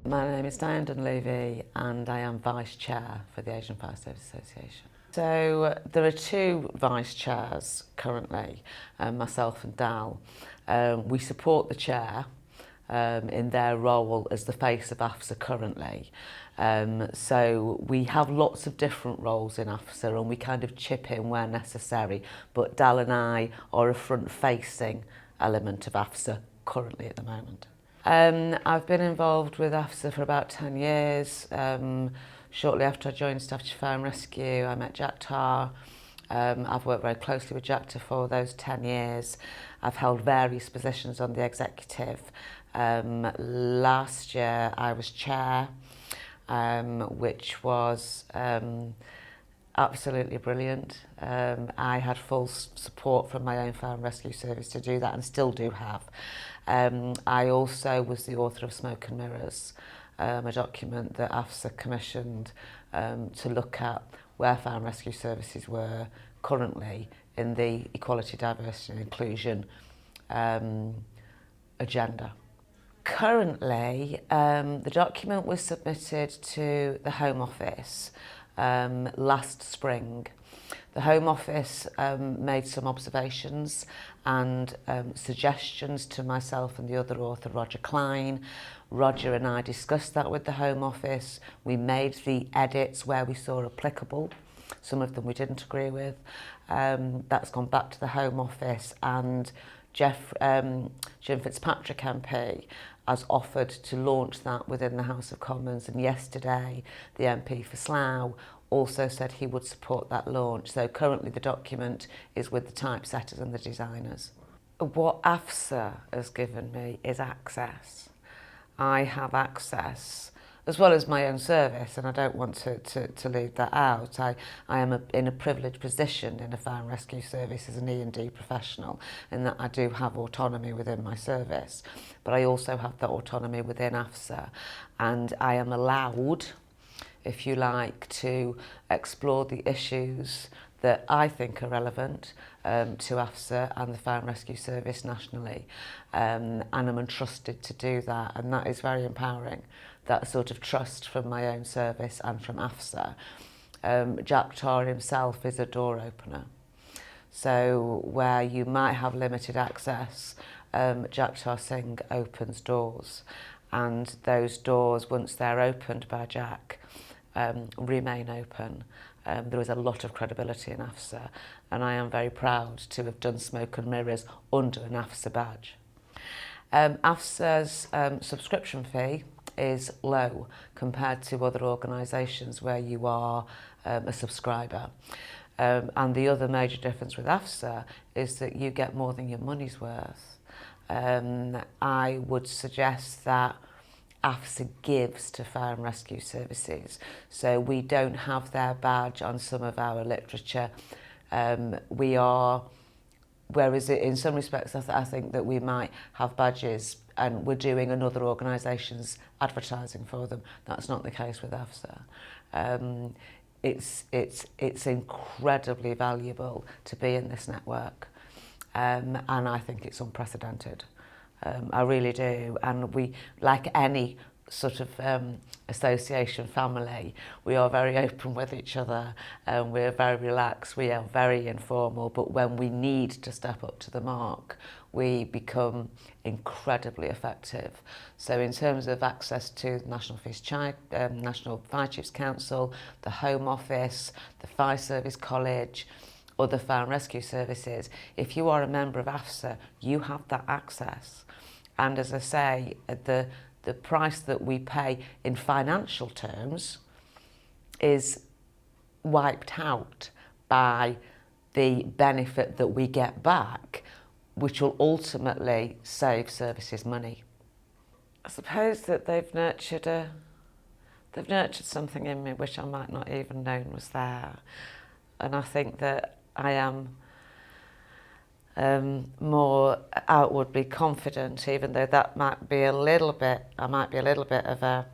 My name is Diane Dunlevey and I am Vice Chair for the Asian Fire Service Association. So there are two Vice Chairs currently, myself and Dal. We support the Chair in their role as the face of AFSA currently. So we have lots of different roles in AFSA and we kind of chip in where necessary, but Dal and I are a front-facing element of AFSA currently at the moment. I've been involved with AFSA for about 10 years. Shortly after I joined Staffordshire Fire and Rescue, I met Jack Tarr. I've worked very closely with Jack for those 10 years. I've held various positions on the executive. Last year I was chair, which was absolutely brilliant. I had full support from my own fire and rescue service to do that and still do have. I also was the author of Smoke and Mirrors, a document that AFSA commissioned to look at where fire and rescue services were currently in the equality, diversity and inclusion agenda. Currently, the document was submitted to the Home Office last spring. The Home Office made some observations and suggestions to myself and the other author, Roger Klein. Roger and I discussed that with the Home Office. We made the edits where we saw applicable. Some of them we didn't agree with. That's gone back to the Home Office, and Jim Fitzpatrick MP has offered to launch that within the House of Commons, and yesterday the MP for Slough also said he would support that launch. So currently the document is with the typesetters and the designers. What AFSA has given me is access. I have access, as well as my own service, and I don't want to leave that out. I am in a privileged position in a fire and rescue service as an E&D professional, in that I do have autonomy within my service, but I also have that autonomy within AFSA, and I am allowed, if you like, to explore the issues that I think are relevant to AFSA and the Fire and Rescue Service nationally, and I'm entrusted to do that, and that is very empowering, that sort of trust from my own service and from AFSA. Jack Tarr himself is a door opener, so where you might have limited access, Jack Tarr Singh opens doors, and those doors, once they're opened by Jack, remain open. There is a lot of credibility in AFSA, and I am very proud to have done Smoke and Mirrors under an AFSA badge. AFSA's subscription fee is low compared to other organisations where you are a subscriber. And the other major difference with AFSA is that you get more than your money's worth. I would suggest that AFSA gives to fire and rescue services, so we don't have their badge on some of our literature. We are, whereas in some respects I think that we might have badges and we're doing another organisation's advertising for them. That's not the case with AFSA. It's incredibly valuable to be in this network, and I think it's unprecedented. I really do, and we, like any sort of association family, we are very open with each other, and we're very relaxed, we are very informal, but when we need to step up to the mark, we become incredibly effective. So in terms of access to the National Fire Chiefs Council, the Home Office, the Fire Service College, other fire and rescue services, if you are a member of AFSA, you have that access. And as I say, the price that we pay in financial terms is wiped out by the benefit that we get back, which will ultimately save services money. I suppose that they've nurtured something in me which I might not even known was there, and I think that I am more outwardly confident, even though that might be a little bit of a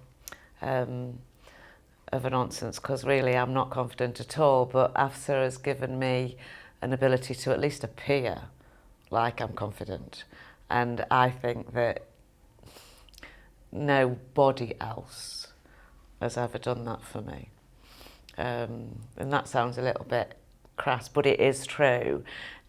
nonsense, because really I'm not confident at all, but AFSA has given me an ability to at least appear like I'm confident, and I think that nobody else has ever done that for me. And that sounds a little bit crass, but it is true.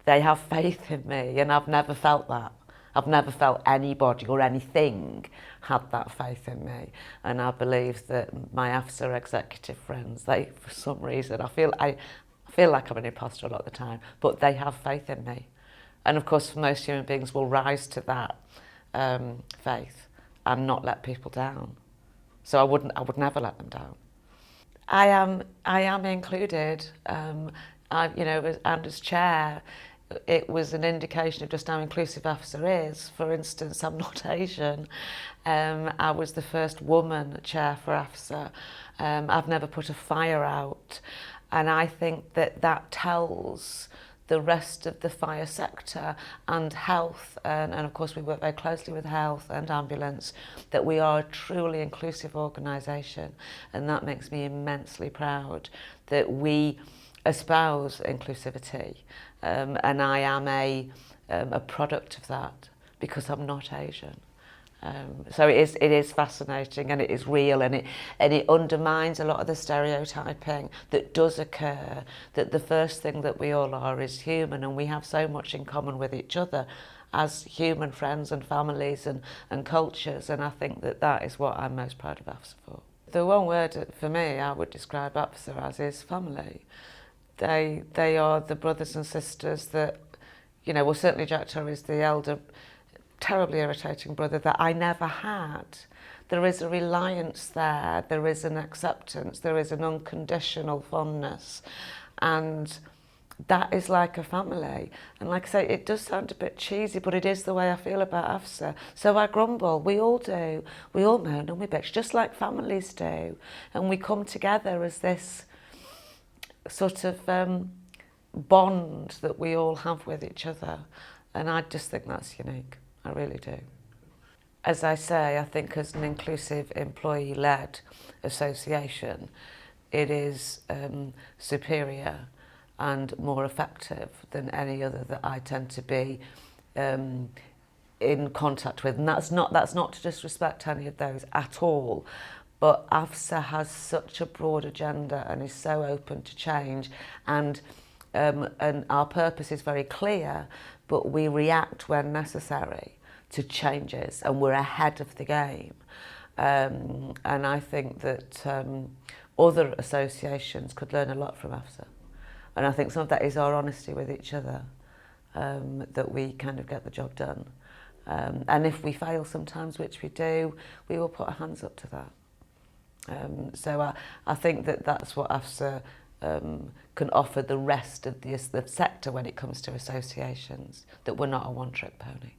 They have faith in me, and I've never felt that. I've never felt anybody or anything had that faith in me. And I believe that my AFSA executive friends, they, for some reason, I feel like I'm an imposter a lot of the time, but they have faith in me. And of course, most human beings will rise to that faith and not let people down. So I would never let them down. I am included. And as chair, it was an indication of just how inclusive AFSA is. For instance, I'm not Asian. I was the first woman chair for AFSA. I've never put a fire out. And I think that tells the rest of the fire sector and health, and of course we work very closely with health and ambulance, that we are a truly inclusive organisation, and that makes me immensely proud that we espouse inclusivity, and I am a product of that because I'm not Asian. So it is fascinating, and it is real, and it undermines a lot of the stereotyping that does occur, that the first thing that we all are is human, and we have so much in common with each other as human friends and families and cultures, and I think that is what I'm most proud of AFSA for. The one word for me I would describe AFSA as is family. They are the brothers and sisters that, well, certainly Jack Torrey's the elder, terribly irritating brother that I never had. There is a reliance there, there is an acceptance, there is an unconditional fondness, and that is like a family. And like I say, it does sound a bit cheesy, but it is the way I feel about AFSA. So I grumble, we all do, we all moan and we bitch, just like families do, and we come together as this sort of bond that we all have with each other, and I just think that's unique. I really do. As I say, I think as an inclusive employee-led association, it is superior and more effective than any other that I tend to be in contact with. And that's not to disrespect any of those at all, but AFSA has such a broad agenda and is so open to change, and our purpose is very clear, but we react when necessary to changes, and we're ahead of the game. And I think that other associations could learn a lot from AFSA. And I think some of that is our honesty with each other, that we kind of get the job done. And if we fail sometimes, which we do, we will put our hands up to that. So I think that's what AFSA can offer the rest of the sector when it comes to associations, that we're not a one-trick pony.